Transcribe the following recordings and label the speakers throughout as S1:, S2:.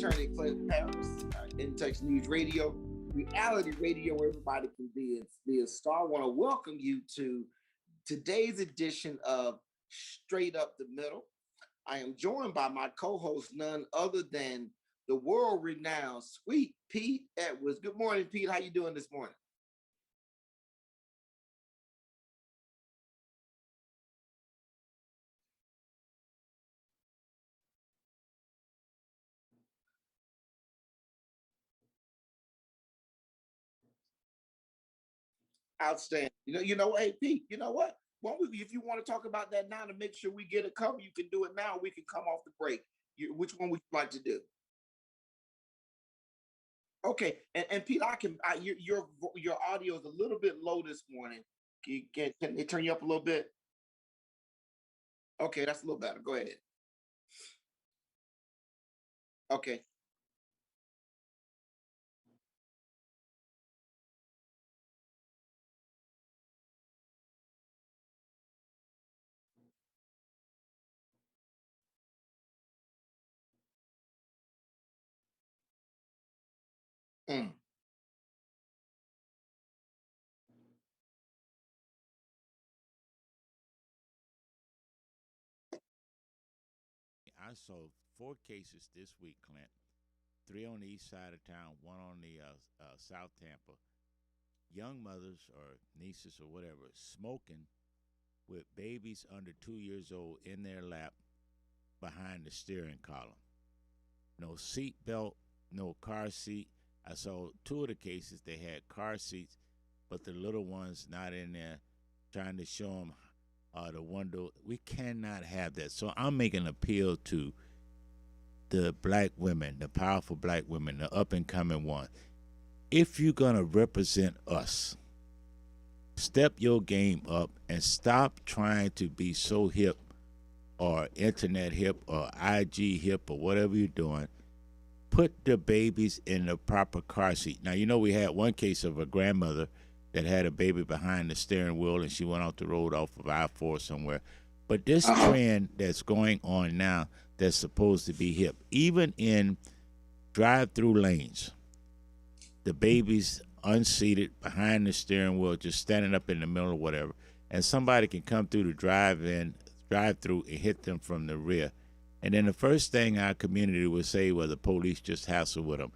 S1: attorney Clint in Texas News Radio, reality radio where everybody can be a star. I want to welcome you to today's edition of Straight Up the Middle. I am joined by my co-host, none other than the world-renowned Sweet Pete Edwards. Good morning, Pete. How you doing this morning? Outstanding. Hey Pete, you know what? If you want to talk about that now to make sure we get it covered, you can do it now. We can come off the break. Which one would you like to do? Okay, and Pete, your audio is a little bit low this morning. Can they turn you up a little bit? Okay, that's a little better. Go ahead. Okay. Mm.
S2: I saw four cases this week, Clint. Three on the east side of town, one on the South Tampa. Young mothers or nieces or whatever smoking with babies under 2 years old in their lap behind the steering column. No seat belt, no car seat. I saw two of the cases, they had car seats, but the little ones not in there trying to show them the window. We cannot have that. So I'm making an appeal to the black women, the powerful black women, the up and coming ones. If you're going to represent us, step your game up and stop trying to be so hip or internet hip or IG hip or whatever you're doing. Put the babies in the proper car seat. Now, we had one case of a grandmother that had a baby behind the steering wheel and she went off the road off of I-4 somewhere. But this trend that's going on now that's supposed to be hip, even in drive-through lanes, the baby's unseated behind the steering wheel, just standing up in the middle or whatever, and somebody can come through the drive-through and hit them from the rear. And then the first thing our community would say was the police just hassle with them.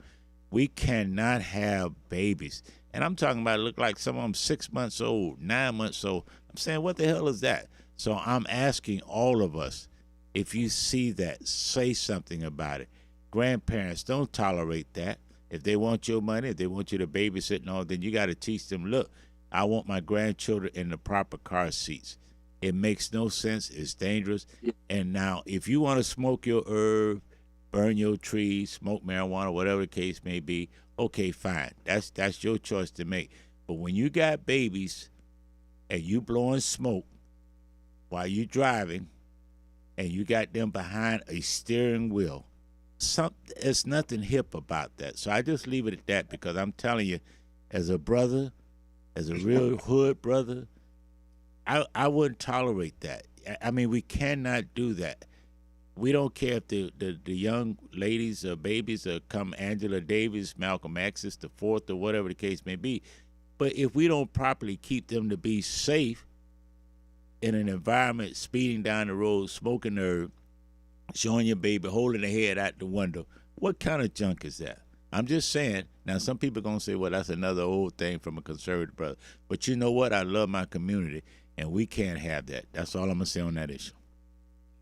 S2: We cannot have babies. And I'm talking about look like some of them 6 months old, 9 months old. I'm saying, what the hell is that? So I'm asking all of us, if you see that, say something about it. Grandparents, don't tolerate that. If they want your money, if they want you to babysit and all, then you got to teach them, look, I want my grandchildren in the proper car seats. It makes no sense. It's dangerous. And now, if you want to smoke your herb, burn your trees, smoke marijuana, whatever the case may be, okay, fine. That's your choice to make. But when you got babies and you blowing smoke while you driving and you got them behind a steering wheel, there's nothing hip about that. So I just leave it at that because I'm telling you, as a brother, as a real hood brother, I wouldn't tolerate that. I mean, we cannot do that. We don't care if the young ladies or babies come Angela Davis, Malcolm X's, the fourth, or whatever the case may be. But if we don't properly keep them to be safe in an environment, speeding down the road, smoking herb, showing your baby, holding the head out the window, what kind of junk is that? I'm just saying. Now, some people are going to say, well, that's another old thing from a conservative brother. But you know what? I love my community, and we can't have that. That's all I'm going to say on that issue.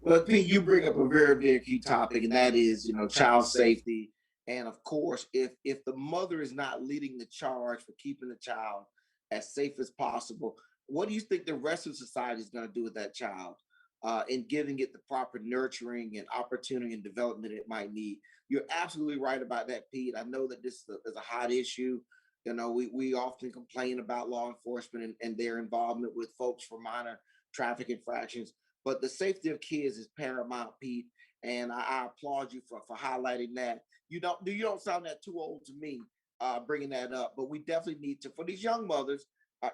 S1: Well, Pete, you bring up a very, very key topic, and that is, child safety. And of course, if the mother is not leading the charge for keeping the child as safe as possible, what do you think the rest of society is going to do with that child in giving it the proper nurturing and opportunity and development it might need? You're absolutely right about that, Pete. I know that this is a hot issue. We often complain about law enforcement and their involvement with folks for minor traffic infractions, but the safety of kids is paramount, Pete. And I applaud you for highlighting that. You don't sound that too old to me, bringing that up. But we definitely need to, for these young mothers.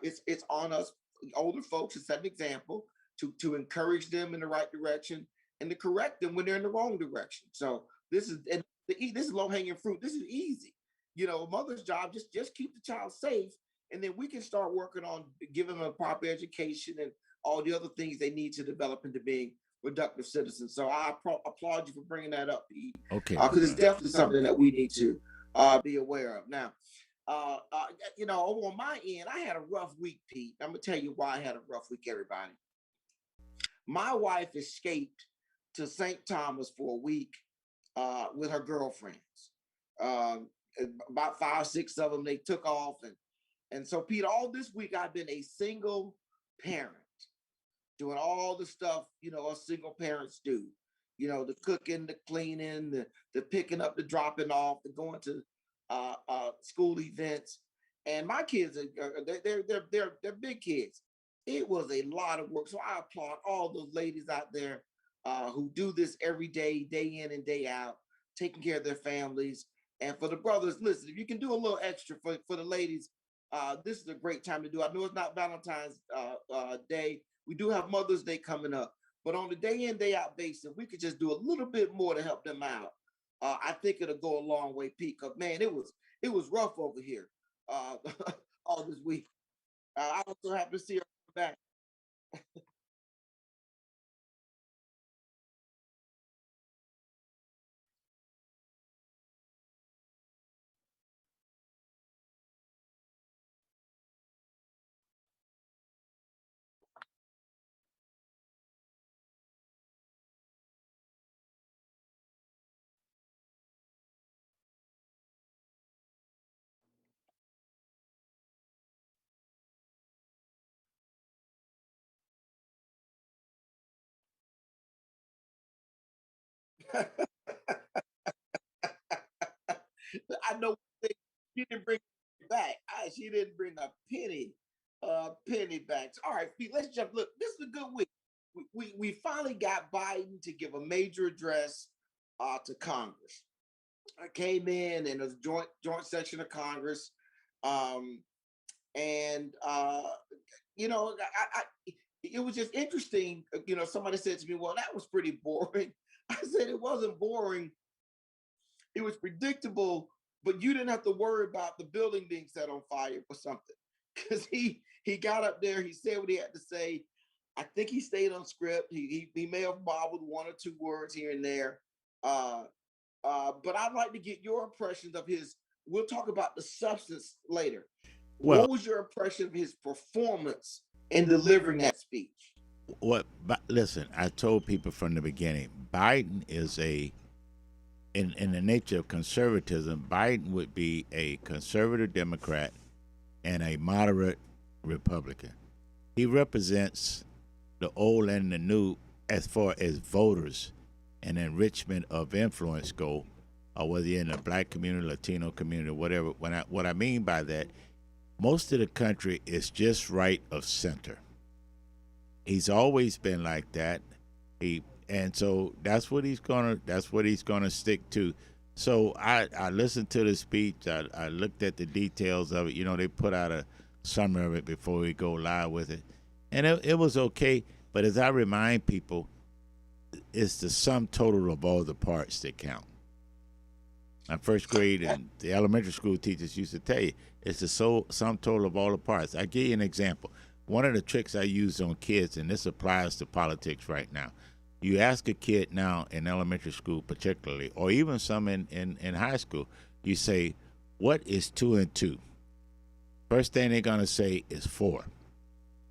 S1: It's on us older folks to set an example, to encourage them in the right direction and to correct them when they're in the wrong direction. So This is low hanging fruit. This is easy. A mother's job, just keep the child safe, and then we can start working on giving them a proper education and all the other things they need to develop into being productive citizens. So I applaud you for bringing that up, Pete,
S2: Okay, my
S1: because it's
S2: brother.
S1: definitely something that we need to be aware of. Now, uh, uh, over on my end, I had a rough week, Pete. I'm gonna tell you why I had a rough week, everybody. My wife escaped to St. Thomas for a week with her girlfriends. Um, about five, six of them, they took off, and so Pete, all this week I've been a single parent doing all the stuff us single parents do. The cooking, the cleaning, the picking up, the dropping off, the going to school events. And my kids they're big kids. It was a lot of work, so I applaud all those ladies out there who do this every day in and day out, taking care of their families. And for the brothers, listen, if you can do a little extra for the ladies, this is a great time to do. I know it's not Valentine's Day. We do have Mother's Day coming up, but on the day in, day out basis, we could just do a little bit more to help them out. I think it'll go a long way, Pete. Cause man, it was rough over here uh, all this week. I was so happy to see her back. I know she didn't bring it back. She didn't bring a penny back. So, all right, Pete, let's jump. Look, this is a good week. We finally got Biden to give a major address to Congress. I came in a joint session of Congress, um, and it was just interesting. Somebody said to me, "Well, that was pretty boring." I said it wasn't boring. It was predictable, but you didn't have to worry about the building being set on fire or something. Because he got up there, he said what he had to say. I think he stayed on script. He may have bobbled one or two words here and there. Uh, but I'd like to get your impressions of his. We'll talk about the substance later.
S2: Well,
S1: What was your impression of his performance in delivering that speech?
S2: listen, I told people from the beginning, Biden is in the nature of conservatism, Biden would be a conservative Democrat and a moderate Republican. He represents the old and the new as far as voters and enrichment of influence go, or whether you're in the black community, Latino community, whatever. What I mean by that, most of the country is just right of center. He's always been like that. So that's what he's gonna stick to. So I listened to the speech. I looked at the details of it. They put out a summary of it before we go live with it, and it was okay. But as I remind people, it's the sum total of all the parts that count. My first grade and the elementary school teachers used to tell you it's the sum total of all the parts. I give you an example. One of the tricks I use on kids, and this applies to politics right now. You ask a kid now in elementary school, particularly, or even some in high school, you say, "What is two and two?" First thing they're going to say is four.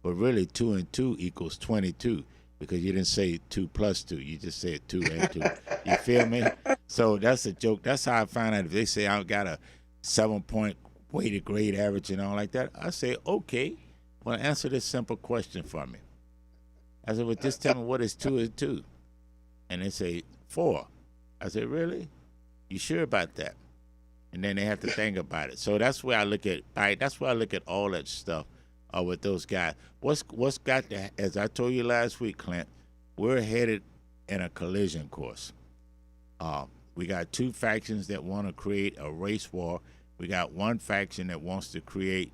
S2: But really, two and two equals 22 because you didn't say two plus two. You just said two and two. You feel me? So that's a joke. That's how I find out if they say I got a 7-point weighted grade average and all like that. I say, okay, well, answer this simple question for me. I said, well, just tell me what is two and two. And they say, four. I said, really? You sure about that? And then they have to think about it. So that's where I look at. That's where I look at all that stuff with those guys. What's got to? As I told you last week, Clint, we're headed in a collision course. We got two factions that want to create a race war. We got one faction that wants to create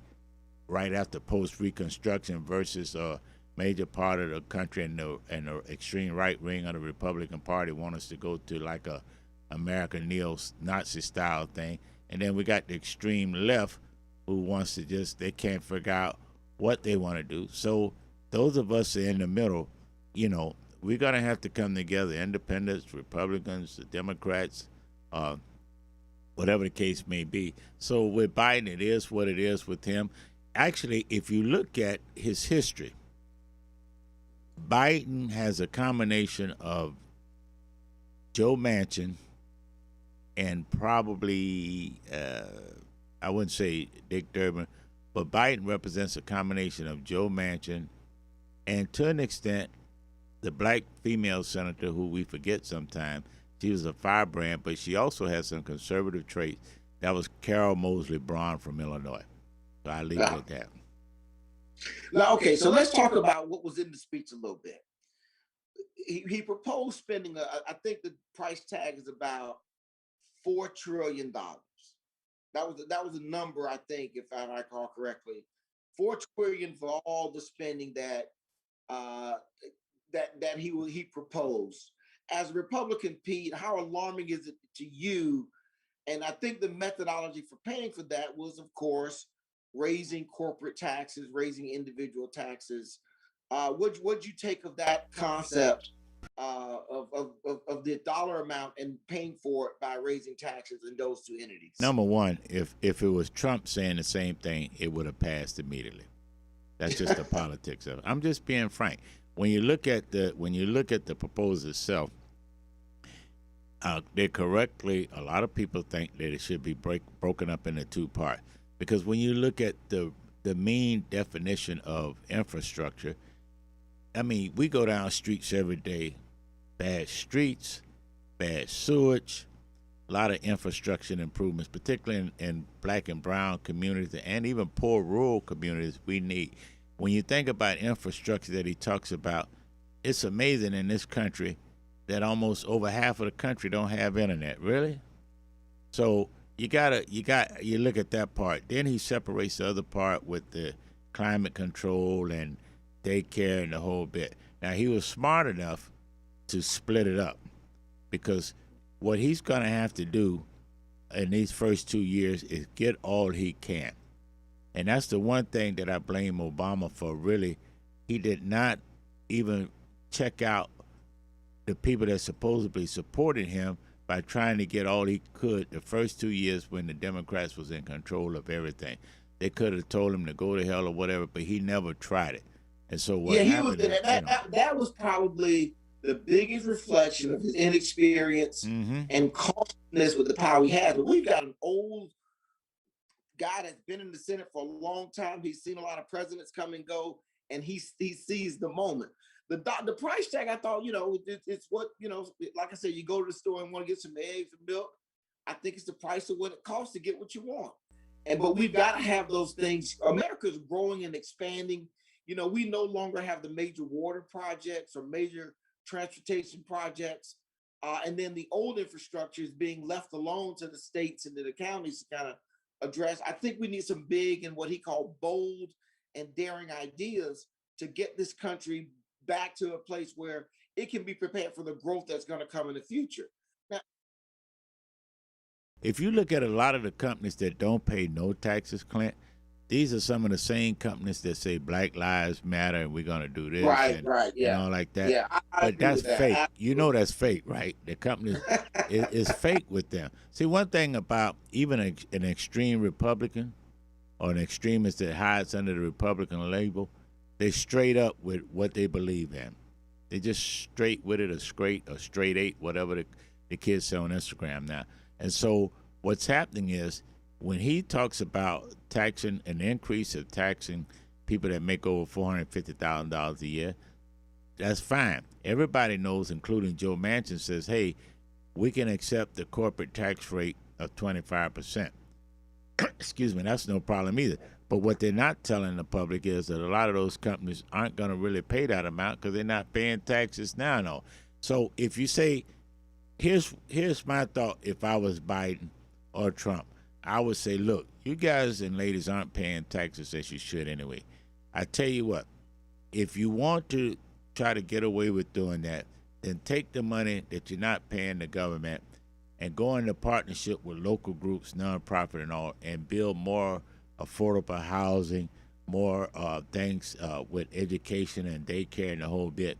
S2: right after post Reconstruction versus a major part of the country and the extreme right wing of the Republican Party want us to go to like a American neo-Nazi style thing, and then we got the extreme left who wants to they can't figure out what they want to do. So those of us in the middle, we're gonna have to come together: independents, Republicans, the Democrats, uh, whatever the case may be. So with Biden, it is what it is with him. Actually, if you look at his history, Biden has a combination of Joe Manchin and probably, I wouldn't say Dick Durbin, but Biden represents a combination of Joe Manchin and, to an extent, the black female senator who we forget sometimes. She was a firebrand, but she also has some conservative traits. That was Carol Moseley Braun from Illinois. So I leave it at that.
S1: Now, okay, so let's talk about what was in the speech a little bit. He proposed spending, I think the price tag is about $4 trillion. That was a number, I think, if I recall correctly. $4 trillion for all the spending that he proposed. As a Republican, Pete, how alarming is it to you? And I think the methodology for paying for that was, of course, raising corporate taxes, raising individual taxes. What'd you take of that concept of the dollar amount and paying for it by raising taxes in those two entities?
S2: Number one, if it was Trump saying the same thing, it would have passed immediately. That's just the politics of it. I'm just being frank. When you look at the proposal itself, a lot of people think that it should be broken up into two parts. Because when you look at the main definition of infrastructure, I mean, we go down streets every day, bad streets, bad sewage, a lot of infrastructure improvements, particularly in black and brown communities and even poor rural communities we need. When you think about infrastructure that he talks about, it's amazing in this country that almost over half of the country don't have internet. Really? So you look at that part. Then he separates the other part with the climate control and daycare and the whole bit. Now, he was smart enough to split it up, because what he's going to have to do in these first 2 years is get all he can. And that's the one thing that I blame Obama for, really. He did not even check out the people that supposedly supported him by trying to get all he could the first 2 years when the Democrats was in control of everything. They could have told him to go to hell or whatever, but he never tried it. And so what happened?
S1: That was probably the biggest reflection of his inexperience and costliness with the power he has. But we've got an old guy that's been in the Senate for a long time. He's seen a lot of presidents come and go, and he sees the moment. The price tag, I thought, it's what, like I said, you go to the store and want to get some eggs and milk. I think it's the price of what it costs to get what you want. But we've got to have those things. America's growing and expanding. We no longer have the major water projects or major transportation projects. And then the old infrastructure is being left alone to the states and to the counties to kind of address. I think we need some big and what he called bold and daring ideas to get this country back to a place where it can be prepared for the growth that's going to come in the future. Now,
S2: if you look at a lot of the companies that don't pay no taxes, Clint, these are some of the same companies that say Black Lives Matter and we're going to do this and all like that.
S1: Yeah,
S2: but that's fake. Absolutely. That's fake, right? The company is fake with them. See, one thing about even an extreme Republican or an extremist that hides under the Republican label, they straight up with what they believe in. They just straight with it, or straight eight, whatever the kids say on Instagram now. And so what's happening is, when he talks about taxing, an increase of taxing people that make over $450,000 a year, that's fine. Everybody knows, including Joe Manchin, says, hey, we can accept the corporate tax rate of 25%. Excuse me, that's no problem either. But what they're not telling the public is that a lot of those companies aren't going to really pay that amount because they're not paying taxes now. No. So if you say, here's my thought if I was Biden or Trump, I would say, look, you guys and ladies aren't paying taxes as you should anyway. I tell you what, if you want to try to get away with doing that, then take the money that you're not paying the government and go into partnership with local groups, nonprofit and all, and build more affordable housing, more things with education and daycare and the whole bit.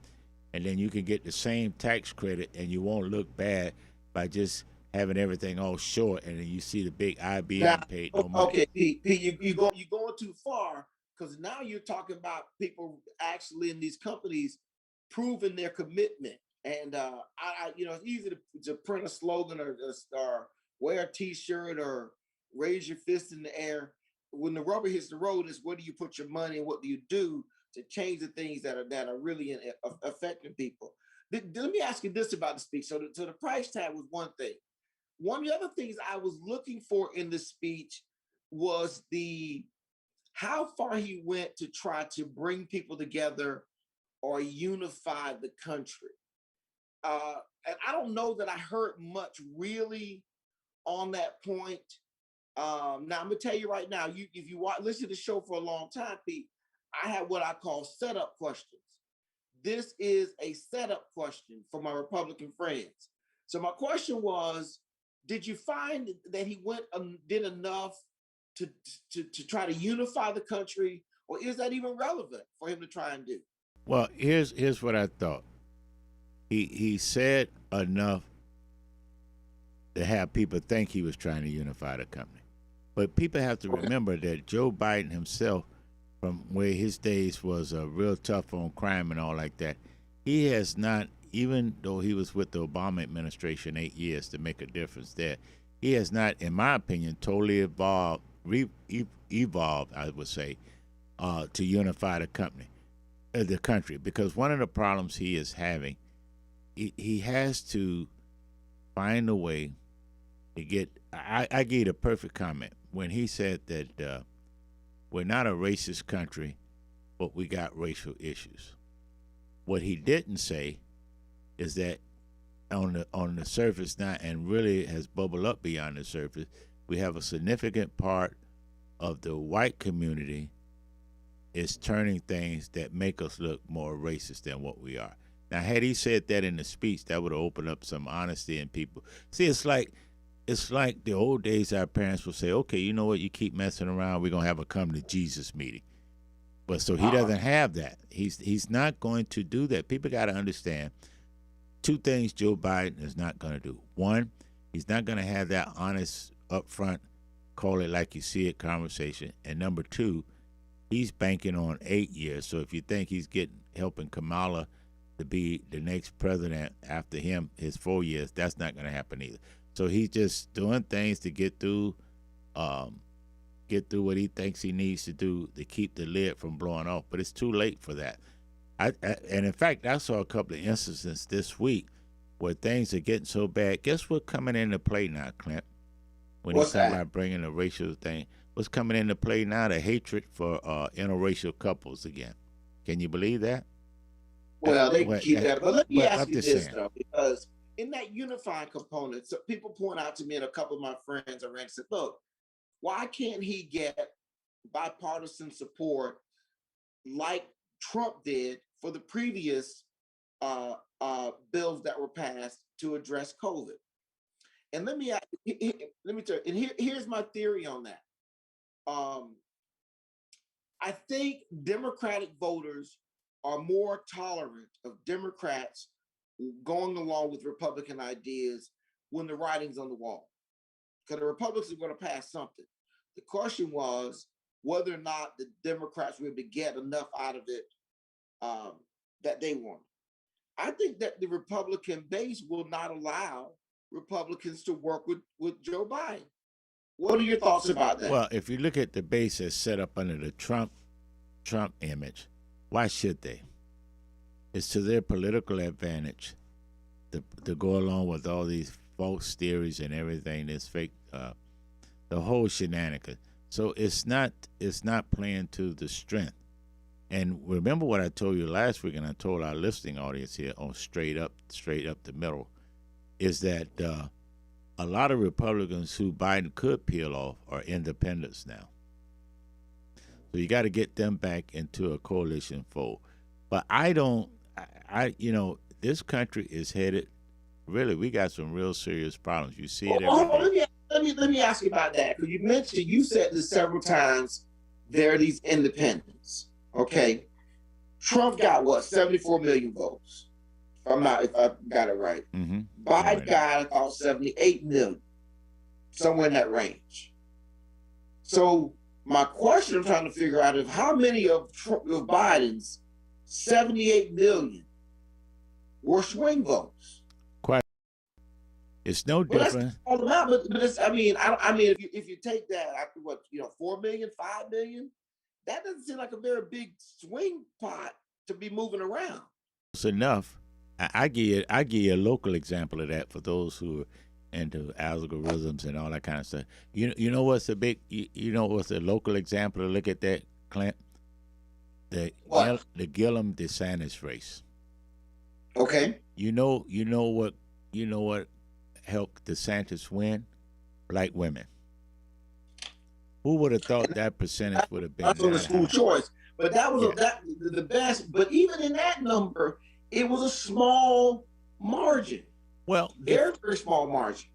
S2: And then you can get the same tax credit and you won't look bad by just having everything all short, and then you see the big
S1: Now,
S2: IBM paid no money.
S1: okay, Pete, you going too far because now you're talking about people actually in these companies proving their commitment. And it's easy to print a slogan or wear a T-shirt or raise your fist in the air. When the rubber hits the road, is where do you put your money and what do you do to change the things that are really affecting people? Let me ask you this about the speech. So the price tag was one thing. One of the other things I was looking for in the speech was the how far he went to try to bring people together or unify the country. And I don't know that I heard much really on that point. Now I'm gonna tell you right now, if you listen to the show for a long time, Pete, I have what I call setup questions. This is a setup question for my Republican friends. So my question was, did you find that he did enough to try to unify the country, or is that even relevant for him to try and do?
S2: Well, here's what I thought. He said enough to have people think he was trying to unify the company. But people have to
S1: Okay.
S2: remember that Joe Biden himself, from where his days was real tough on crime and all like that, he has not, even though he was with the Obama administration 8 years to make a difference there, he has not, in my opinion, totally evolved, I would say, to unify the country. Because one of the problems he is having, he has to find a way to get. I gave a perfect comment when he said that we're not a racist country, but we got racial issues. What he didn't say is that on the surface now, and really has bubbled up beyond the surface, we have a significant part of the white community is turning things that make us look more racist than what we are. Now, had he said that in the speech, that would have opened up some honesty in people. See, it's like the old days. Our parents would say, "Okay, you know what? You keep messing around, we're gonna have a come to Jesus meeting." But so he doesn't have that. He's not going to do that. People got to understand two things Joe Biden is not going to do. One, he's not going to have that honest, upfront, call it like you see it conversation. And number two, he's banking on 8 years. So if you think he's helping Kamala to be the next president after him, his 4 years, that's not going to happen either. So he's just doing things to um, get through what he thinks he needs to do to keep the lid from blowing off. But it's too late for that. And in fact, I saw a couple of instances this week where things are getting so bad. Guess what's coming into play now, Clint? When he's
S1: What's
S2: talking
S1: that?
S2: about bringing a racial thing, what's coming into play now? The hatred for interracial couples again. Can you believe that?
S1: Well, they can
S2: Well,
S1: keep that. But let me
S2: but
S1: ask
S2: I'm
S1: you
S2: just
S1: this
S2: saying.
S1: though, because in that unifying component, so people point out to me and a couple of my friends around said, look, why can't he get bipartisan support like Trump did for the previous bills that were passed to address COVID? And let me tell you, and here's my theory on that. Um, I think Democratic voters are more tolerant of Democrats going along with Republican ideas when the writing's on the wall. Because the Republicans are going to pass something. The question was whether or not the Democrats were able to get enough out of it um, that they wanted. I think that the Republican base will not allow Republicans to work with Joe Biden. What are your thoughts about that?
S2: Well, if you look at the base that's set up under the Trump image, why should they? It's to their political advantage to go along with all these false theories and everything that's fake, the whole shenanigans. So it's not playing to the strength. And remember what I told you last week, and I told our listening audience here on straight up the middle, is that a lot of Republicans who Biden could peel off are independents now. So you got to get them back into a coalition fold. But I don't, this country is headed Really, we got some real serious problems. You see it every
S1: Hold on,
S2: day.
S1: let me ask you about that, because you said this several times. There are these independents. Okay, Trump got what, 74 million votes. If I got it right.
S2: Mm-hmm.
S1: Biden got about 78 million, somewhere in that range. So my question I'm trying to figure out is how many of Biden's 78 million were swing votes?
S2: Quite. It's no
S1: Well, that's
S2: different.
S1: all about, but it's, I mean, if you take that after what, 4 million, 5 million, that doesn't seem like a very big swing pot to be moving around.
S2: It's enough. I give you a local example of that for those who are into algorithms and all that kind of stuff. You know what's a big you know what's a local example to look at that, Clint? The Gillum DeSantis race.
S1: Okay.
S2: You know what helped DeSantis win? Black women. Who would have thought that percentage would have been
S1: That's on the
S2: that
S1: school
S2: high?
S1: choice, but that was the best. But even in that number, it was a small margin.
S2: Well,
S1: very small margin.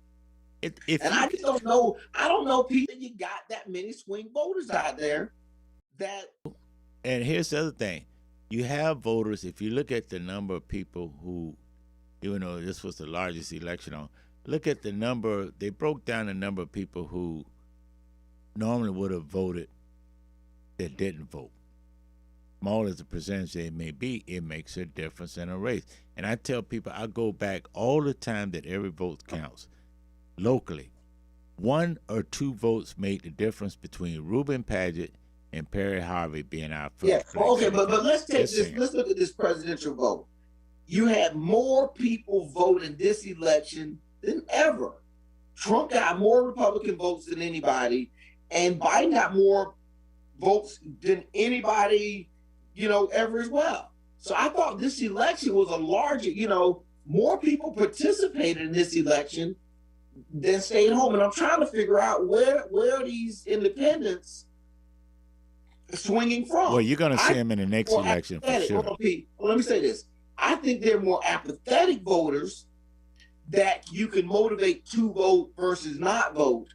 S2: If
S1: and I just don't know. I don't know, Pete, that you got that many swing voters out there. That.
S2: And here's the other thing: you have voters. If you look at the number of people who, even though this was the largest election on, look at the number. They broke down the number of people who normally would have voted that didn't vote. Small as the percentage they may be, it makes a difference in a race. And I tell people, I go back all the time that every vote counts. Locally, 1 or 2 votes made the difference between Reuben Paget and Perry Harvey being our first.
S1: Yeah. Okay, but let's take this. Let's look at this presidential vote. You had more people vote in this election than ever. Trump got more Republican votes than anybody, and Biden got more votes than anybody, ever as well. So I thought this election was a larger, more people participated in this election than stayed home. And I'm trying to figure out where these independents swinging from.
S2: Well, you're going to see them in the next election for sure.
S1: Hold on, Pete. Well, let me say this. I think they're more apathetic voters that you can motivate to vote versus not vote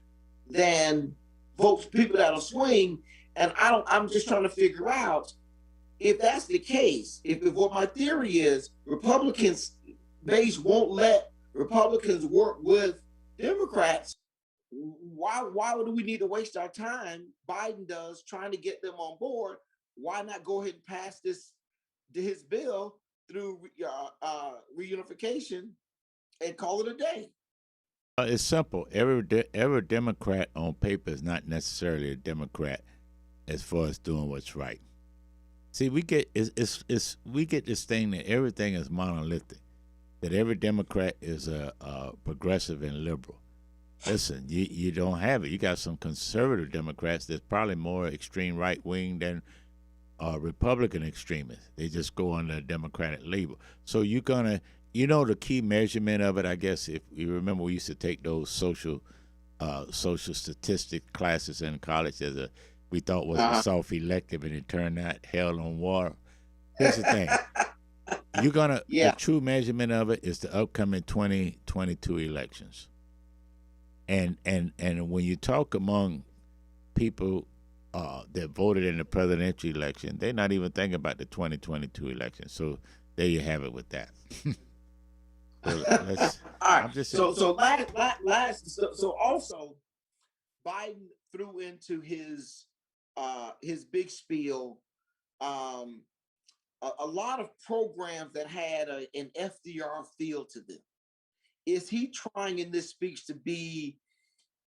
S1: than votes people that'll swing. And I'm just trying to figure out if that's the case. If what my theory is, Republicans base won't let Republicans work with Democrats. Why do we need to waste our time? Biden does, trying to get them on board. Why not go ahead and pass his bill through reunification and call it a day?
S2: It's simple. Every Democrat on paper is not necessarily a Democrat as far as doing what's right. See, we get we get this thing that everything is monolithic, that every Democrat is a progressive and liberal. Listen, you don't have it. You got some conservative Democrats that's probably more extreme right wing than Republican extremists. They just go under the Democratic label. So you're gonna, the key measurement of it, I guess, if you remember, we used to take those social statistic classes in college we thought was a soft elective, and it turned out hell on water. Here's the thing. The true measurement of it is the upcoming 2022 elections. And when you talk among people that voted in the presidential election, they're not even thinking about the 2022 election. So there you have it with that.
S1: All right. So also Biden threw into his big spiel a lot of programs that had an FDR feel to them. Is he trying in this speech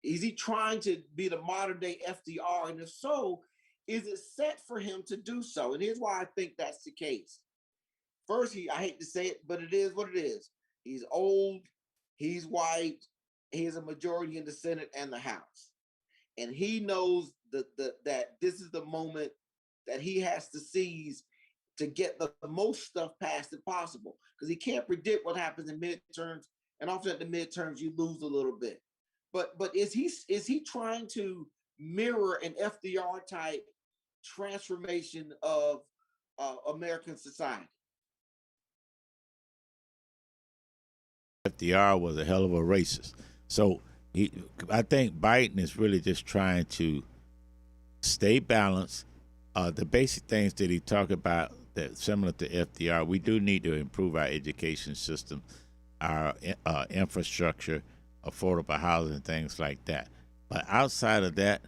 S1: is he trying to be the modern day FDR? And if so, is it set for him to do so? And here's why I think that's the case. First, I hate to say it, but it is what it is. He's old, he's white, he has a majority in the Senate and the House. And he knows that this is the moment that he has to seize to get the most stuff passed as possible. Because he can't predict what happens in midterms. And often at the midterms, you lose a little bit. But is he trying to mirror an FDR type transformation of American society?
S2: FDR was a hell of a racist. So I think Biden is really just trying to stay balanced. The basic things that he talked about that similar to FDR, we do need to improve our education system, our infrastructure, affordable housing, things like that. But outside of that,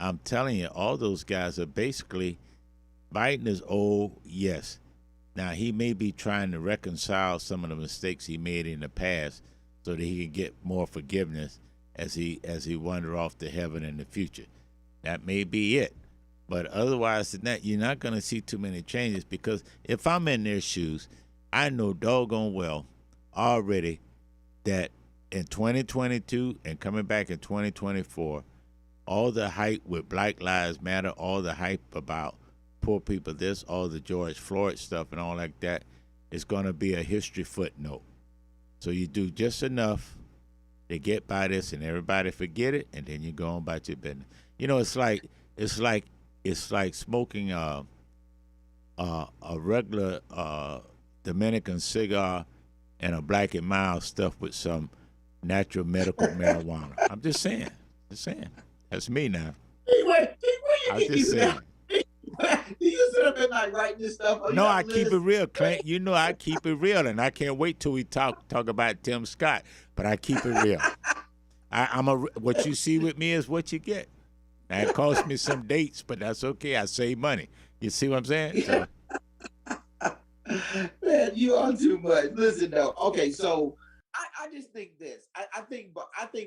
S2: I'm telling you, all those guys are basically, Biden is old, yes. Now he may be trying to reconcile some of the mistakes he made in the past so that he can get more forgiveness as he wander off to heaven in the future. That may be it. But otherwise than that, you're not going to see too many changes, because if I'm in their shoes, I know doggone well already that in 2022 and coming back in 2024, all the hype with Black Lives Matter, all the hype about poor people, this, all the George Floyd stuff and all like that, is going to be a history footnote. So you do just enough to get by this, and everybody forget it, and then you go on about your business. You know, it's like smoking a regular Dominican cigar and a Black and Mild stuff with some natural medical marijuana. I'm just saying. That's me now.
S1: Where
S2: I'm
S1: you
S2: just
S1: keep
S2: saying.
S1: that? You sit up at night writing this stuff? Oh, you
S2: No,
S1: got
S2: I
S1: a
S2: keep
S1: list?
S2: it real, Clint. You know I keep it real, and I can't wait till we talk about Tim Scott. But I keep it real. What you see with me is what you get. Now, it cost me some dates, but that's okay. I save money. You see what I'm saying? So,
S1: Man, you are too much. Listen, though. Okay, so I just think this. I think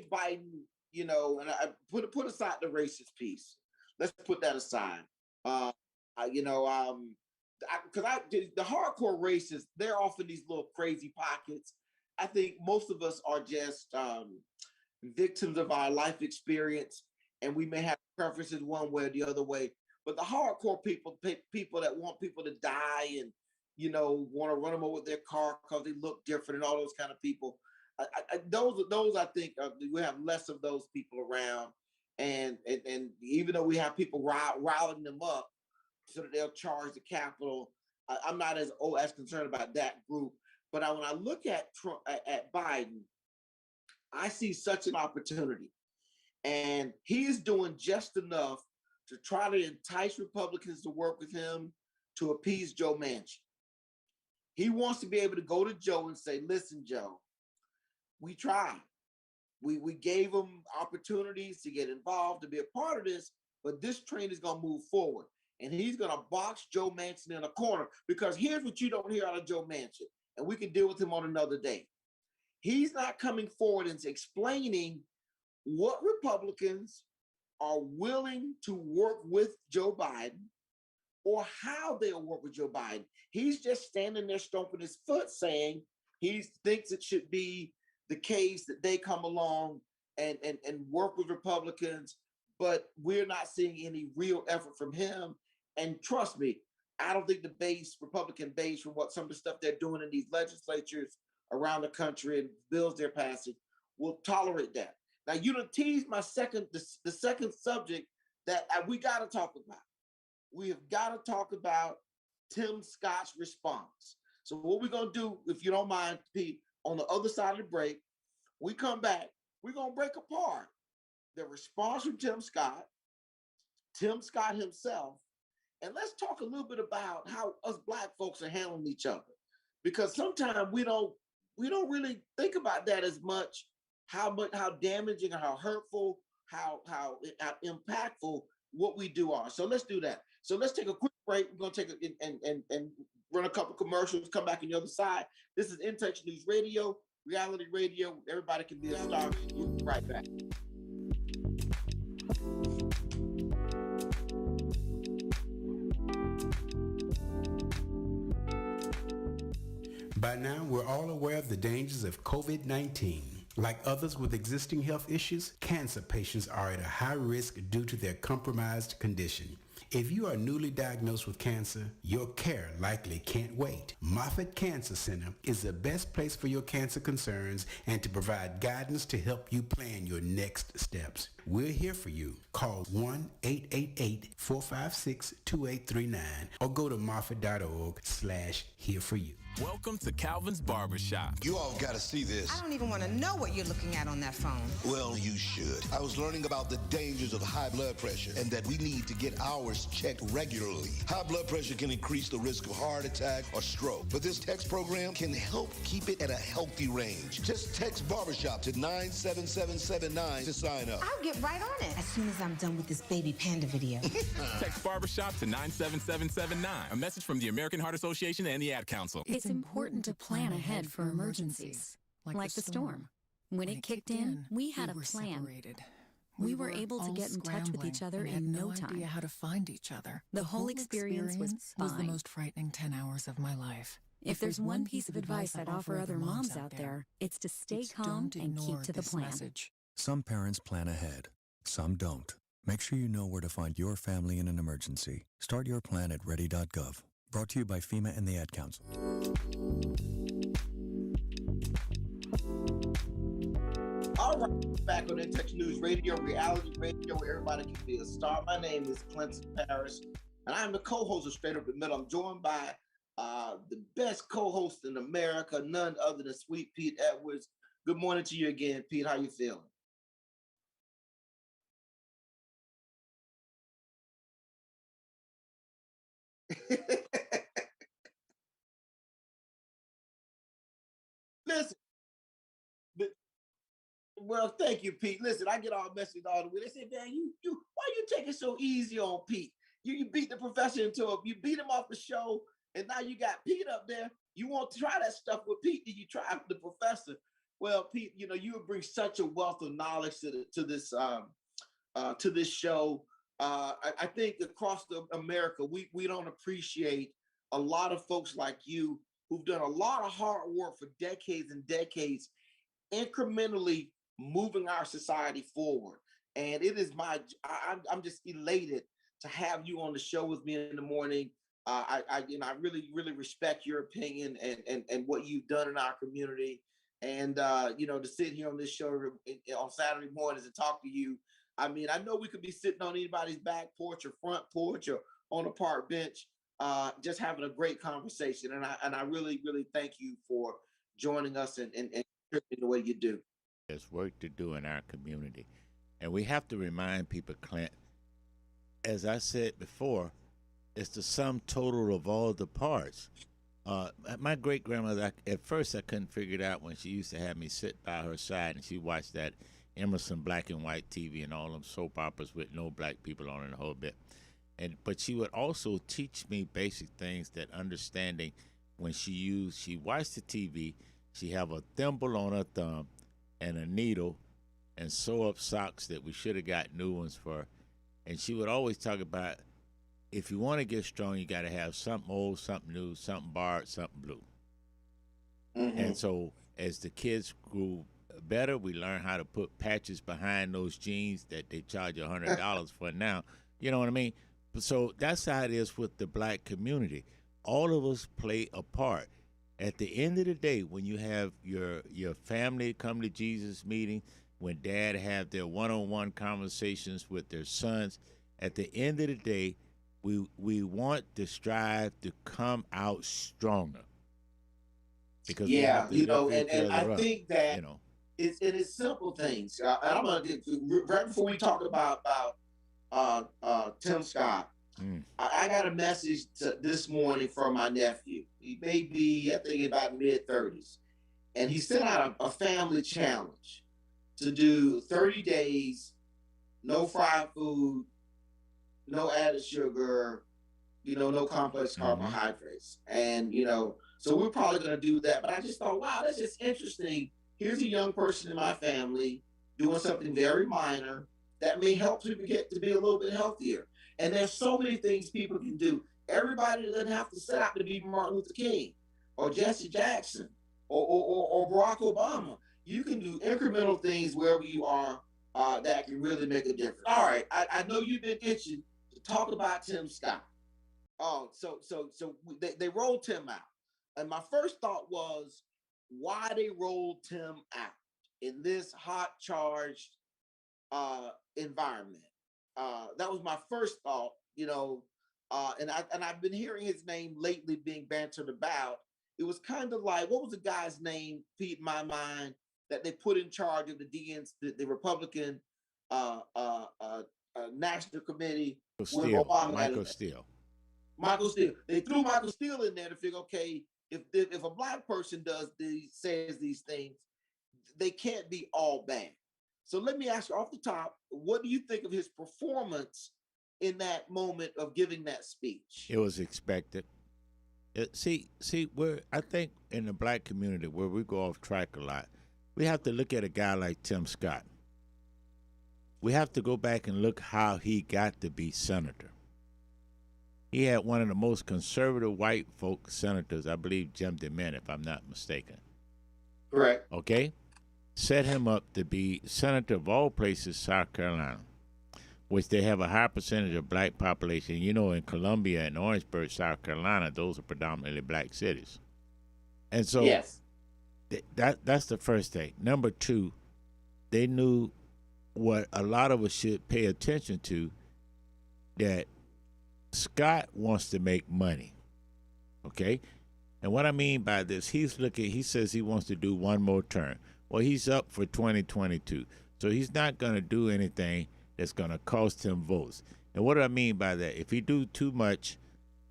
S1: Biden. And I put aside the racist piece. Let's put that aside. Uh, because the hardcore racists, they're often these little crazy pockets. I think most of us are just victims of our life experience, and we may have preferences one way or the other way. But the hardcore people that want people to die and want to run them over with their car because they look different and all those kind of people. Those I think we have less of those people around, and even though we have people riling them up so that they'll charge the Capitol, I'm not as concerned about that group. But when I look at Trump, at Biden, I see such an opportunity, and he is doing just enough to try to entice Republicans to work with him to appease Joe Manchin. He wants to be able to go to Joe and say, "Listen, Joe, we tried. We gave him opportunities to get involved, to be a part of this, but this train is going to move forward." And he's going to box Joe Manchin in a corner, because here's what you don't hear out of Joe Manchin, and we can deal with him on another day. He's not coming forward and explaining what Republicans are willing to work with Joe Biden or how they'll work with Joe Biden. He's just standing there stomping his foot saying he thinks it should be the case that they come along and work with Republicans, but we're not seeing any real effort from him. And trust me, I don't think the Republican base, from what some of the stuff they're doing in these legislatures around the country and bills they're passing, will tolerate that. Now, you done teased the second subject that we got to talk about. We have got to talk about Tim Scott's response. So what we're going to do, if you don't mind, Pete, on the other side of the break, we come back, we're going to break apart the response from Tim Scott himself, and let's talk a little bit about how us Black folks are handling each other. Because sometimes we don't really think about that as much, how damaging and how hurtful, how impactful what we do are. So let's do that. So let's take a quick break. We're going to take and run a couple commercials, come back on the other side. This is In Touch News Radio, reality radio. Everybody can be a star. We'll be right back.
S3: By now, we're all aware of the dangers of COVID-19. Like others with existing health issues, cancer patients are at a high risk due to their compromised condition. If you are newly diagnosed with cancer, your care likely can't wait. Moffitt Cancer Center is the best place for your cancer concerns and to provide guidance to help you plan your next steps. We're here for you. Call 1-888-456-2839 or go to moffitt.org/here for you.
S4: Welcome to Calvin's Barbershop.
S5: You all got to see this.
S6: I don't even want to know what you're looking at on that phone.
S5: Well, you should. I was learning about the dangers of high blood pressure and that we need to get ours checked regularly. High blood pressure can increase the risk of heart attack or stroke, but this text program can help keep it at a healthy range. Just text Barbershop to 97779 to sign up.
S6: I'll get right on it as soon as I'm done with this baby panda video.
S4: Text Barbershop to 97779. A message from the American Heart Association and the Ad Council.
S7: It's important to plan ahead for emergencies, like the storm. When it kicked in, we had a plan. We were able to get in touch with each other in no time.
S8: Idea how to find each other.
S7: The whole experience was fine.
S8: The most frightening 10 hours of my life.
S7: If there's one piece of advice I'd offer other moms out there, it's to stay calm and keep to the plan.
S9: Some parents plan ahead, some don't. Make sure you know where to find your family in an emergency. Start your plan at ready.gov. Brought to you by FEMA and the Ad Council.
S1: All right, back on In Touch News Radio, reality radio, where everybody can be a star. My name is Clint Paris, and I'm the co-host of Straight Up the Middle. I'm joined by the best co-host in America, none other than Sweet Pete Edwards. Good morning to you again, Pete. How you feeling? Listen, well, thank you, Pete. Listen, I get all messages all the way. They say, man, why you taking so easy on Pete? You beat the professor into him. You beat him off the show, and now you got Pete up there. You want to try that stuff with Pete? Did you try the professor? Well, Pete, you would bring such a wealth of knowledge to this show. I think across America, we don't appreciate a lot of folks like you who've done a lot of hard work for decades and decades, incrementally moving our society forward. And it is I'm just elated to have you on the show with me in the morning. I really, really respect your opinion and what you've done in our community. And, to sit here on this show on Saturday mornings and talk to you. I mean, I know we could be sitting on anybody's back porch or front porch or on a park bench, just having a great conversation. And I really, really thank you for joining us and the way you do.
S2: There's work to do in our community. And we have to remind people, Clint, as I said before, it's the sum total of all the parts. My great-grandmother, at first I couldn't figure it out when she used to have me sit by her side and she watched that Emerson black and white TV and all them soap operas with no black people on it a whole bit. But she would also teach me basic things, that understanding when she watched the TV, she have a thimble on her thumb and a needle and sew up socks that we should have got new ones for. And she would always talk about, if you want to get strong, you got to have something old, something new, something borrowed, something blue. Mm-hmm. And so as the kids grew better, we learned how to put patches behind those jeans that they charge $100 for now. You know what I mean? So that's how it is with the black community. All of us play a part. At the end of the day, when you have your family come to Jesus meeting, when dad have their one-on-one conversations with their sons, at the end of the day, we want to strive to come out stronger. Because
S1: and I think that it is simple things. And I'm gonna get right before we talk about Tim Scott. I got a message this morning from my nephew. He may be, I think, about mid-30s. And he sent out a family challenge to do 30 days, no fried food, no added sugar, no complex carbohydrates. And, so we're probably going to do that. But I just thought, wow, that's just interesting. Here's a young person in my family doing something very minor that may help people get to be a little bit healthier. And there's so many things people can do. Everybody doesn't have to set out to be Martin Luther King or Jesse Jackson or Barack Obama. You can do incremental things wherever you are that can really make a difference. All right, I know you've been itching to talk about Tim Scott. Oh, so they rolled Tim out. And my first thought was why they rolled Tim out in this hot, charged environment. That was my first thought, and I've been hearing his name lately being bantered about. It was kind of like, what was the guy's name, Pete, in my mind, that they put in charge of the DNC, the Republican National Committee when
S2: Steele,
S1: Obama got
S2: Michael
S1: elected.
S2: Steele.
S1: Michael Steele. They threw Michael Steele in there to figure, okay, if a black person says these things, they can't be all bad. So let me ask you off the top, what do you think of his performance in that moment of giving that speech?
S2: It was expected. See, where I think in the black community where we go off track a lot, we have to look at a guy like Tim Scott. We have to go back and look how he got to be senator. He had one of the most conservative white folk senators, I believe Jim DeMint, if I'm not mistaken.
S1: Correct.
S2: Okay? Set him up to be senator of all places, South Carolina, which they have a high percentage of black population. You know, in Columbia and Orangeburg, South Carolina, those are predominantly black cities. And so
S1: yes,
S2: that's the first thing. Number two, they knew what a lot of us should pay attention to, that Scott wants to make money. Okay? And what I mean by this, he says he wants to do one more term. Well, he's up for 2022. So he's not going to do anything that's going to cost him votes. And what do I mean by that? If he do too much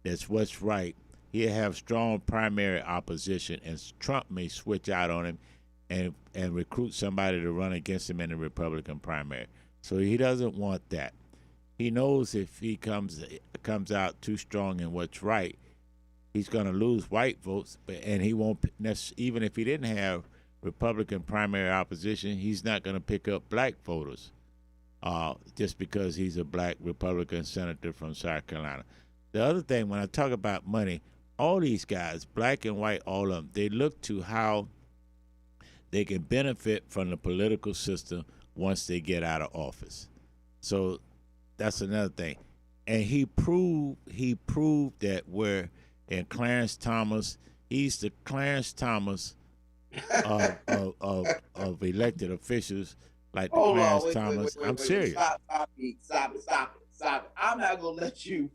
S2: that's what's right, he'll have strong primary opposition, and Trump may switch out on him and recruit somebody to run against him in the Republican primary. So he doesn't want that. He knows if he comes out too strong in what's right, he's going to lose white votes, and he won't, even if he didn't have Republican primary opposition, he's not going to pick up black voters just because he's a black Republican senator from South Carolina. The other thing, when I talk about money, all these guys, black and white, all of them, they look to how they can benefit from the political system once they get out of office. So that's another thing. And he proved that where in Clarence Thomas, he's the Clarence Thomas of elected officials, like the Clarence Thomas. I'm serious.
S1: Stop it. I'm not gonna let you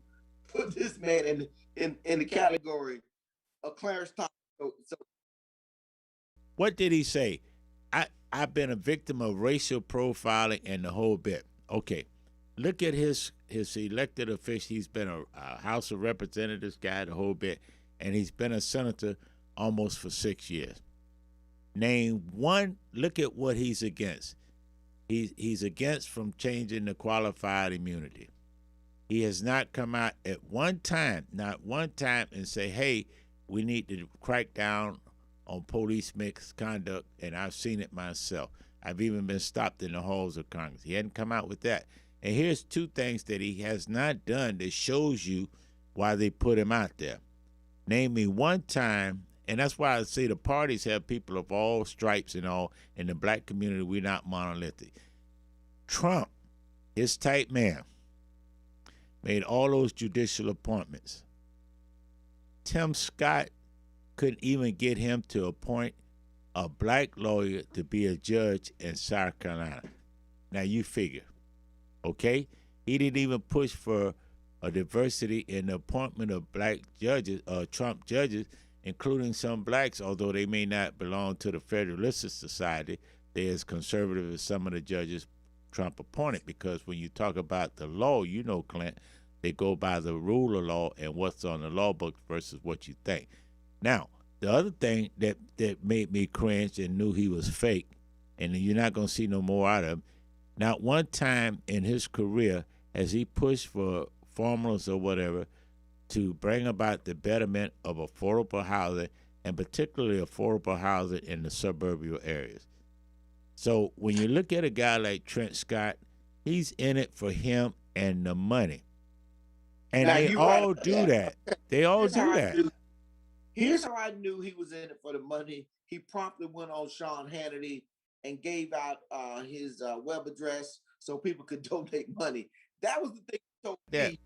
S1: put this man in the category of Clarence Thomas. So
S2: what did he say? I've been a victim of racial profiling and the whole bit. Okay, look at his elected official. He's been a House of Representatives guy the whole bit, and he's been a senator almost for 6 years. Name one. Look at what he's against. He's against from changing the qualified immunity. He has not come out at not one time, and say, hey, we need to crack down on police misconduct, and I've seen it myself. I've even been stopped in the halls of Congress. He hadn't come out with that. And here's two things that he has not done that shows you why they put him out there. Name me one time, and that's why I say the parties have people of all stripes and all. In the black community, we're not monolithic. Trump, his type man, made all those judicial appointments. Tim Scott couldn't even get him to appoint a black lawyer to be a judge in South Carolina. Now you figure, okay? He didn't even push for a diversity in the appointment of black judges, Trump judges, including some blacks, although they may not belong to the Federalist Society. They're as conservative as some of the judges Trump appointed, because when you talk about the law, you know, Clint, they go by the rule of law and what's on the law book versus what you think. Now, the other thing that made me cringe and knew he was fake, and you're not going to see no more out of him, not one time in his career has he pushed for formulas or whatever to bring about the betterment of affordable housing, and particularly affordable housing in the suburban areas. So when you look at a guy like Trent Scott, he's in it for him and the money. And
S1: now,
S2: they all do that. They all do that.
S1: Here's how I knew he was in it for the money. He promptly went on Sean Hannity and gave out his web address so people could donate money. That was the thing he told me.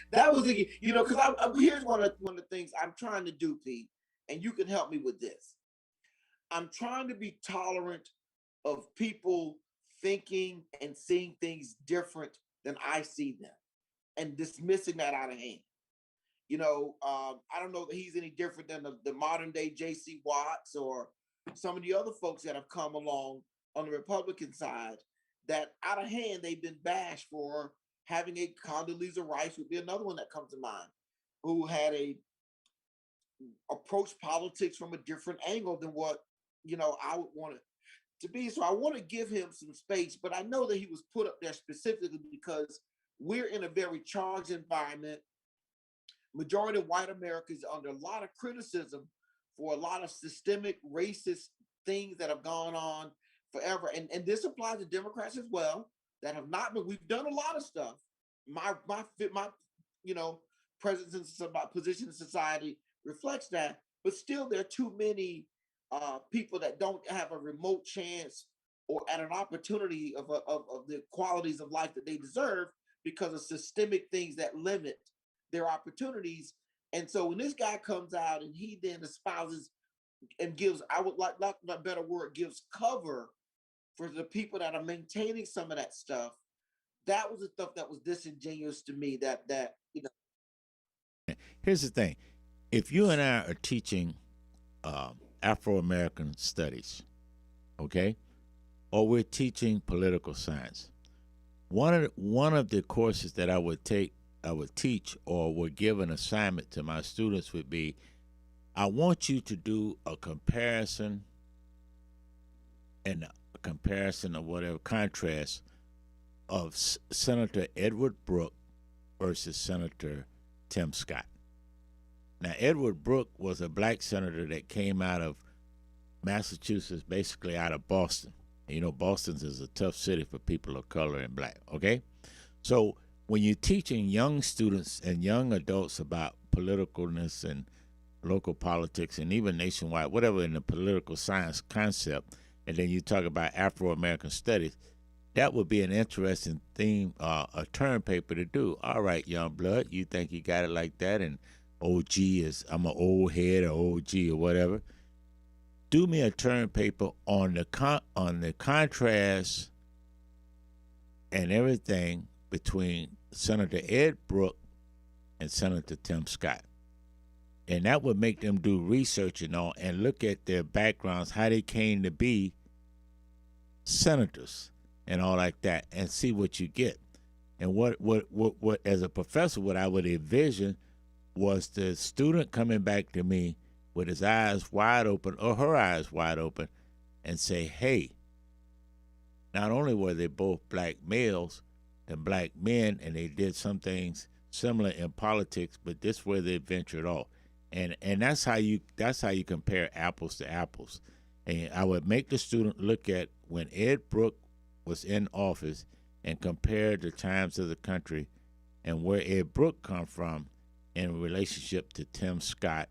S1: That was the, because here's one of the things I'm trying to do, Pete, and you can help me with this. I'm trying to be tolerant of people thinking and seeing things different than I see them, and dismissing that out of hand. I don't know that he's any different than the modern day J.C. Watts or some of the other folks that have come along on the Republican side that out of hand they've been bashed for having a Condoleezza Rice would be another one that comes to mind, who had a approach politics from a different angle than what I would want it to be. So I want to give him some space, but I know that he was put up there specifically because we're in a very charged environment. Majority of white America is under a lot of criticism for a lot of systemic racist things that have gone on forever. And this applies to Democrats as well that have not been, we've done a lot of stuff. My presence in position in society reflects that, but still there are too many people that don't have a remote chance or at an opportunity of the qualities of life that they deserve because of systemic things that limit their opportunities. And so when this guy comes out and he then espouses and gives, I would like a better word, gives cover for the people that are maintaining some of that stuff. That was the stuff that was disingenuous to me.
S2: Here's the thing: if you and I are teaching Afro American studies, okay, or we're teaching political science, one of the courses that I would teach or would give an assignment to my students would be, I want you to do a comparison or whatever contrast of Senator Edward Brooke versus Senator Tim Scott. Now, Edward Brooke was a black senator that came out of Massachusetts, basically out of Boston. Boston is a tough city for people of color and black, okay? So when you're teaching young students and young adults about politicalness and local politics and even nationwide, whatever in the political science concept, and then you talk about Afro-American studies, that would be an interesting theme, a term paper to do. All right, young blood, you think you got it like that, and OG is, I'm an old head or OG or whatever. Do me a term paper on the contrast and everything between Senator Ed Brooke and Senator Tim Scott. And that would make them do research and all and look at their backgrounds, how they came to be senators and all like that, and see what you get. And what as a professor, what I would envision was the student coming back to me with his eyes wide open or her eyes wide open and say, hey, not only were they both black males and black men, and they did some things similar in politics, but this is where they ventured off. And that's how you compare apples to apples. And I would make the student look at when Ed Brooke was in office and compare the times of the country and where Ed Brooke come from in relationship to Tim Scott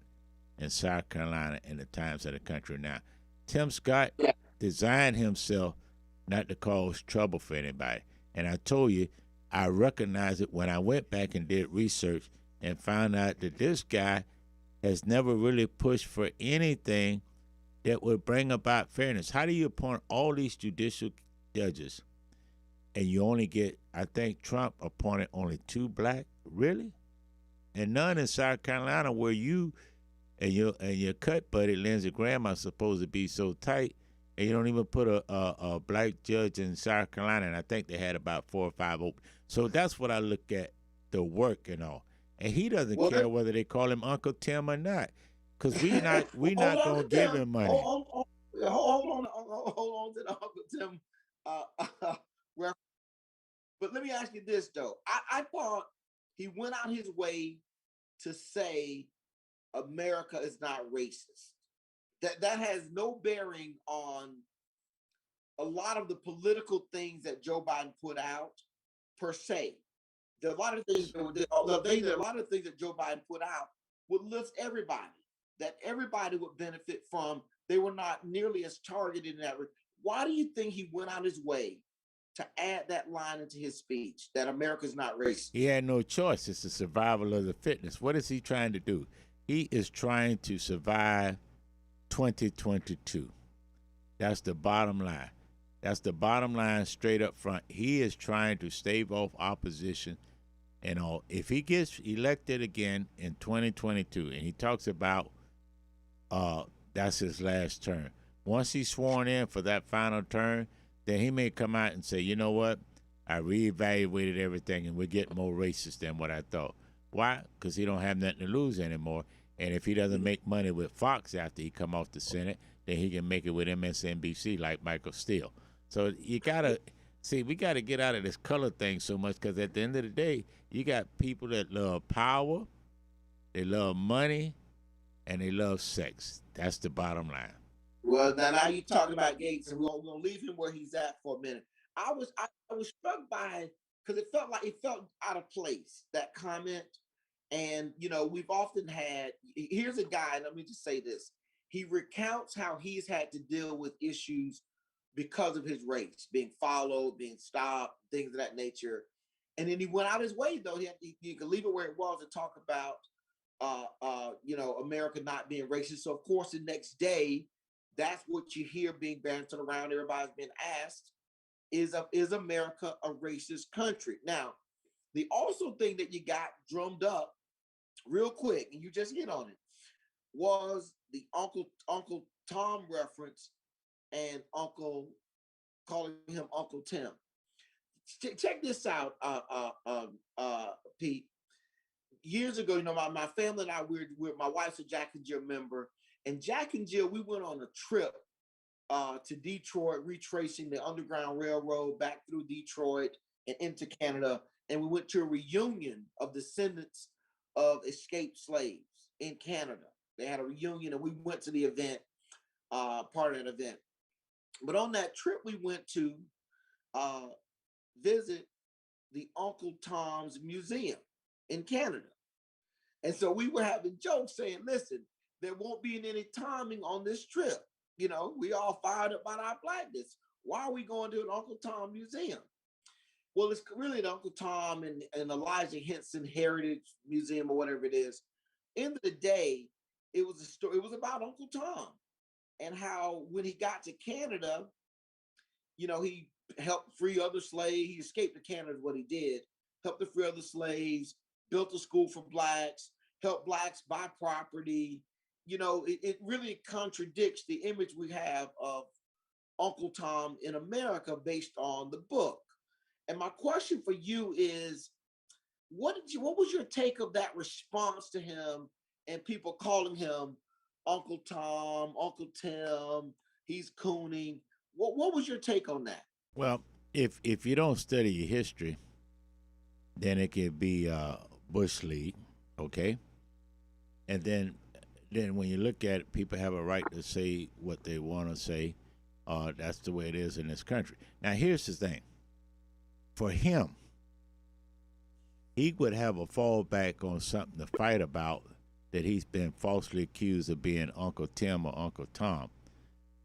S2: in South Carolina and the times of the country now. Tim Scott designed himself not to cause trouble for anybody. And I told you, I recognized it when I went back and did research and found out that this guy has never really pushed for anything that would bring about fairness. How do you appoint all these judicial judges and you only get, I think Trump appointed only 2 black? Really? And none in South Carolina where you and your cut buddy Lindsey Graham are supposed to be so tight, and you don't even put a black judge in South Carolina, and I think they had about 4 or 5 open. So that's what I look at, the work and all. And he doesn't care whether they call him Uncle Tim or not, because we not gonna give him money.
S1: Hold on to the Uncle Tim. But let me ask you this though. I thought he went out his way to say America is not racist. That has no bearing on a lot of the political things that Joe Biden put out per se. There are a lot of things that Joe Biden put out would lift everybody, that everybody would benefit from. They were not nearly as targeted in that. Why do you think he went out his way to add that line into his speech, that America's not racist?
S2: He had no choice. It's the survival of the fittest. What is he trying to do? He is trying to survive 2022. That's the bottom line. That's the bottom line straight up front. He is trying to stave off opposition if he gets elected again in 2022, and he talks about that's his last term. Once he's sworn in for that final term, then he may come out and say, you know what, I reevaluated everything, and we're getting more racist than what I thought. Why? Because he don't have nothing to lose anymore. And if he doesn't make money with Fox after he come off the Senate, then he can make it with MSNBC like Michael Steele. So you gotta see, we gotta get out of this color thing so much, because at the end of the day, you got people that love power, they love money, and they love sex. That's the bottom line.
S1: Well, now you talking about Gates, and we're gonna leave him where he's at for a minute. I was struck by, because it felt out of place, that comment. And we've often had, here's a guy, let me just say this. He recounts how he's had to deal with issues because of his race, being followed, being stopped, things of that nature. And then he went out his way, though. He could leave it where it was and talk about America not being racist. So of course the next day, that's what you hear being bantered around. Everybody's been asked, is America a racist country? Now, the also thing that you got drummed up real quick, and you just hit on it, was the Uncle Tom reference and calling him Uncle Tim. Check this out, Pete. Years ago, my family and I, my wife's a Jack and Jill member, and Jack and Jill, we went on a trip to Detroit, retracing the Underground Railroad back through Detroit and into Canada. And we went to a reunion of descendants of escaped slaves in Canada. They had a reunion, and we went to the event, part of that event. But on that trip, we went to visit the Uncle Tom's Museum in Canada. And so we were having jokes saying, listen, there won't be any timing on this trip. We all fired up about our blackness. Why are we going to an Uncle Tom Museum? Well, it's really the Uncle Tom and Elijah Henson Heritage Museum, or whatever it is. End of the day, it was a story. It was about Uncle Tom and how when he got to Canada, he helped free other slaves. He escaped to Canada is what he did. Helped to free other slaves, built a school for blacks, helped blacks buy property. It really contradicts the image we have of Uncle Tom in America based on the book. And my question for you is, what was your take of that response to him and people calling him Uncle Tom, Uncle Tim, he's cooning? What was your take on that?
S2: Well, if you don't study your history, then it could be Bush League, okay? And then when you look at it, people have a right to say what they want to say. That's the way it is in this country. Now, here's the thing. For him, he would have a fallback on something to fight about, that he's been falsely accused of being Uncle Tim or Uncle Tom.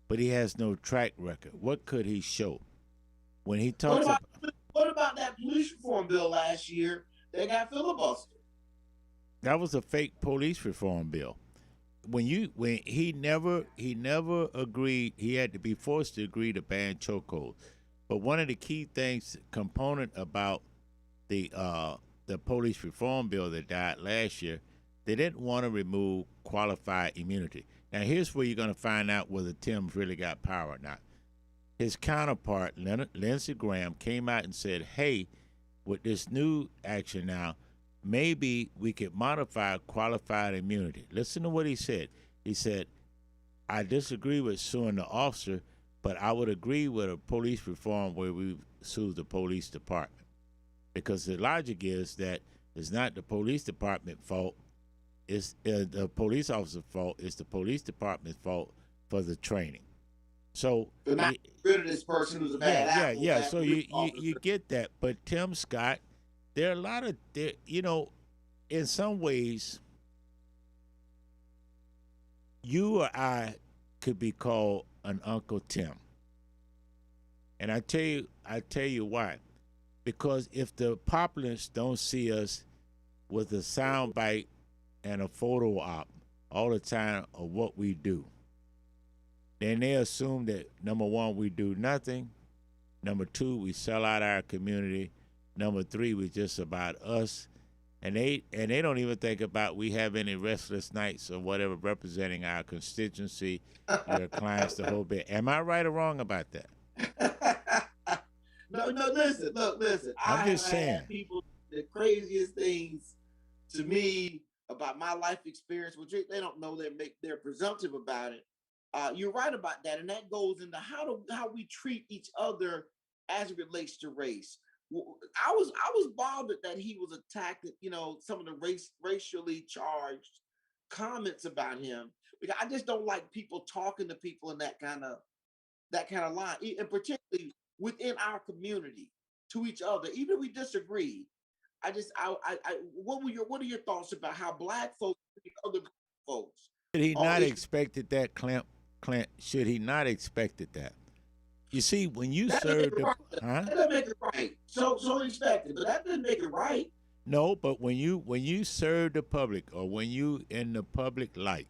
S2: But he has no track record. What could he show? When he talks
S1: what about that police reform bill last year that got filibustered?
S2: That was a fake police reform bill. When he never agreed, he had to be forced to agree to ban chokeholds. But one of the key component about the police reform bill that died last year, they didn't want to remove qualified immunity. Now, here's where you're going to find out whether Tim's really got power or not. His counterpart, Lindsey Graham, came out and said, hey, with this new action now, maybe we could modify qualified immunity. Listen to what he said. He said, I disagree with suing the officer, but I would agree with a police reform where we sue the police department. Because the logic is that it's not the police department's fault, it's the police officer's fault, it's the police department's fault for the training. So
S1: not rid of this person who's a bad apple.
S2: Yeah. So you get that. But Tim Scott, there are a lot of, in some ways, you or I could be called an Uncle Tim. And I tell you why. Because if the populace don't see us with a soundbite and a photo op all the time of what we do, then they assume that, number one, we do nothing. Number two, we sell out our community. Number three, we just about us. and they don't even think about we have any restless nights or whatever representing our constituency, your clients, the whole bit. Am I right or wrong about that?
S1: No, listen, listen.
S2: I'm
S1: I have
S2: just saying.
S1: had people the craziest things to me about my life experience, which they don't know. They're presumptive about it. You're right about that, and that goes into how we treat each other as it relates to race. I was bothered that he was attacked. Some of the racially charged comments about him, because I just don't like people talking to people in that kind of line, and particularly within our community to each other, even if we disagree. What are your thoughts about how black folks treat other black folks?
S2: Should he
S1: Or
S2: not
S1: is
S2: expected that, Clint? Clint, should he not expected that? You see, when you
S1: that doesn't make
S2: serve
S1: it
S2: the,
S1: right?
S2: huh?
S1: That doesn't make it right. So expected, but that doesn't make it right.
S2: No, but when you serve the public or when you in the public light,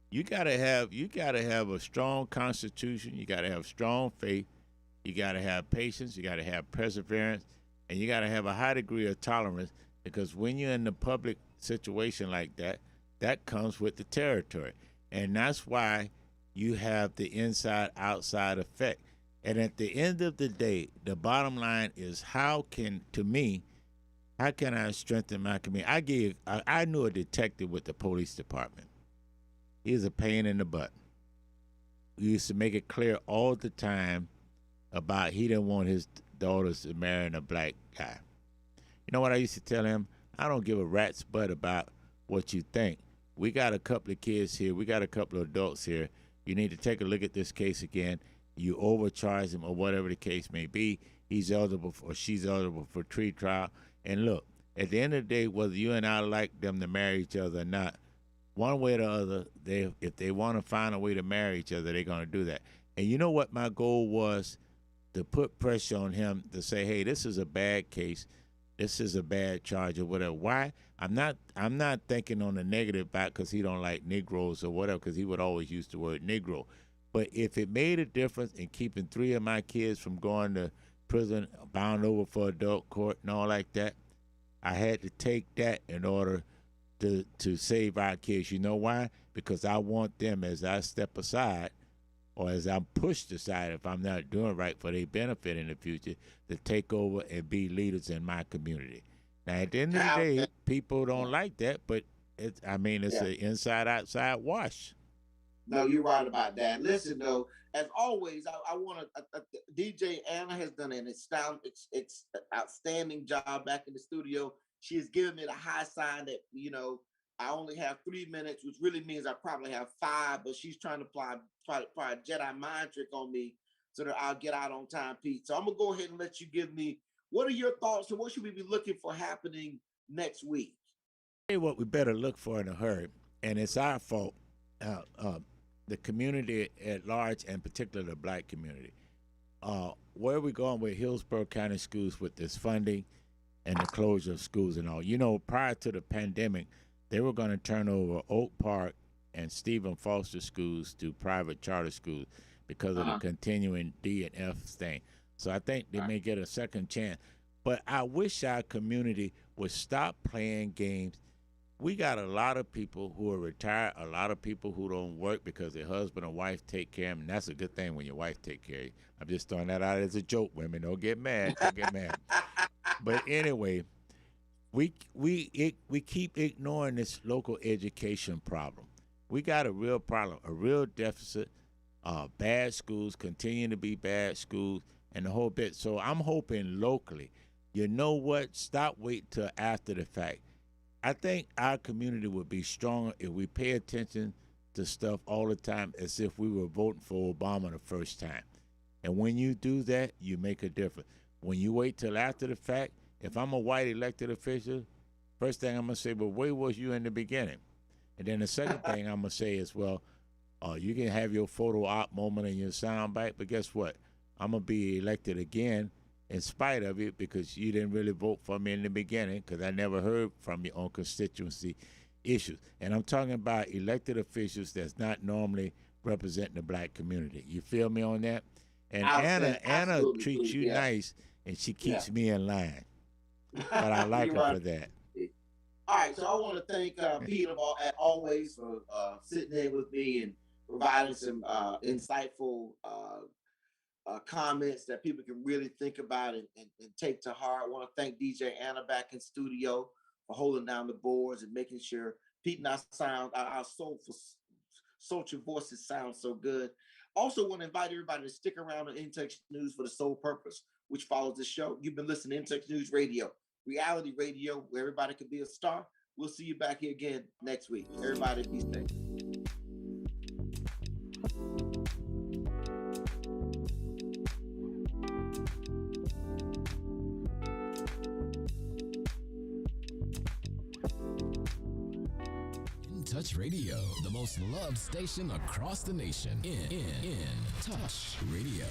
S2: you gotta have a strong constitution. You gotta have strong faith. You gotta have patience. You gotta have perseverance, and you gotta have a high degree of tolerance. Because when you're in the public situation like that, that comes with the territory, and that's why you have the inside outside effect. And at the end of the day, the bottom line is how can I strengthen my community? I knew a detective with the police department. He was a pain in the butt. We used to make it clear all the time about he didn't want his daughters to marry a black guy. You know what I used to tell him? I don't give a rat's butt about what you think. We got a couple of kids here. We got a couple of adults here. You need to take a look at this case again. You overcharge him or whatever the case may be. He's eligible or she's eligible for tree trial. And look, at the end of the day, whether you and I like them to marry each other or not, one way or the other, if they want to find a way to marry each other, they're going to do that. And you know what my goal was? To put pressure on him to say, hey, this is a bad case. This is a bad charge or whatever. Why? I'm not thinking on the negative back because he don't like Negroes or whatever, because he would always use the word Negro. But if it made a difference in keeping 3 of my kids from going to prison, bound over for adult court and all like that, I had to take that in order to save our kids. You know why? Because I want them, as I step aside or as I'm pushed aside if I'm not doing right for their benefit in the future, to take over and be leaders in my community. Now, at the end of the day, people don't like that, but it's an inside-outside wash.
S1: No, you're right about that. Listen, though, as always, I want to. DJ Anna has done an outstanding job back in the studio. She has given me the high sign that I only have 3 minutes, which really means I probably have 5. But she's trying to apply a Jedi mind trick on me so that I'll get out on time, Pete. So I'm gonna go ahead and let you give me what are your thoughts and what should we be looking for happening next week?
S2: Hey, what we better look for in a hurry, and it's our fault. The community at large, and particularly the black community. Where are we going with Hillsborough County Schools with this funding and the closure of schools and all? Prior to the pandemic, they were going to turn over Oak Park and Stephen Foster schools to private charter schools because of the continuing D and F thing. So I think they may get a second chance. But I wish our community would stop playing games. We got a lot of people who are retired, a lot of people who don't work because their husband or wife take care of them, and that's a good thing when your wife take care of you. I'm just throwing that out as a joke, women. Don't get mad. Don't get mad. But anyway, we keep ignoring this local education problem. We got a real problem, a real deficit. Bad schools continue to be bad schools, and the whole bit. So I'm hoping locally. You know what? Stop waiting till after the fact. I think our community would be stronger if we pay attention to stuff all the time as if we were voting for Obama the first time. And when you do that, you make a difference. When you wait till after the fact, if I'm a white elected official, first thing I'm going to say, well, where was you in the beginning? And then the second thing I'm going to say is, well, you can have your photo op moment and your sound bite, but guess what? I'm going to be elected again in spite of it because you didn't really vote for me in the beginning because I never heard from you on constituency issues. And I'm talking about elected officials that's not normally representing the black community. You feel me on that? And Anna treats you nice, and she keeps me in line. But I like her for that.
S1: All right, so I want to thank Pete always for sitting in with me and providing some insightful comments that people can really think about and take to heart. I want to thank DJ Anna back in studio for holding down the boards and making sure Pete and I sound our soulful, sultry voices sound so good. Also, want to invite everybody to stick around on Intex News for the sole purpose, which follows the show. You've been listening to Intex News Radio, reality radio, where everybody could be a star. We'll see you back here again next week. Everybody be safe.
S10: Touch Radio, the most loved station across the nation. In Touch Radio.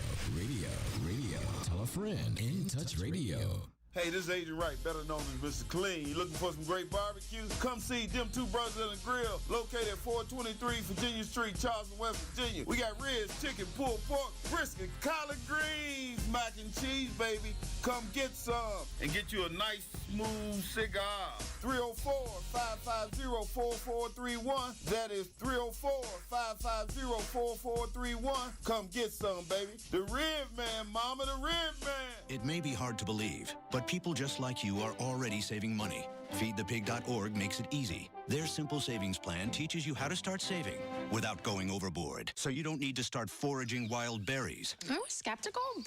S10: Tell a friend. In Touch Radio.
S11: Hey, this is Agent Wright, better known as Mr. Clean. You looking for some great barbecues? Come see them two brothers in the grill, located at 423 Virginia Street, Charleston, West Virginia. We got ribs, chicken, pulled pork, brisket, collard greens, mac and cheese, baby. Come get some and get you a nice, smooth cigar. 304-550-4431. That is 304-550-4431. Come get some, baby. The Rib Man, mama, the Rib Man.
S12: It may be hard to believe, but people just like you are already saving money. FeedThePig.org makes it easy. Their simple savings plan teaches you how to start saving without going overboard, so you don't need to start foraging wild berries.
S13: I was skeptical, but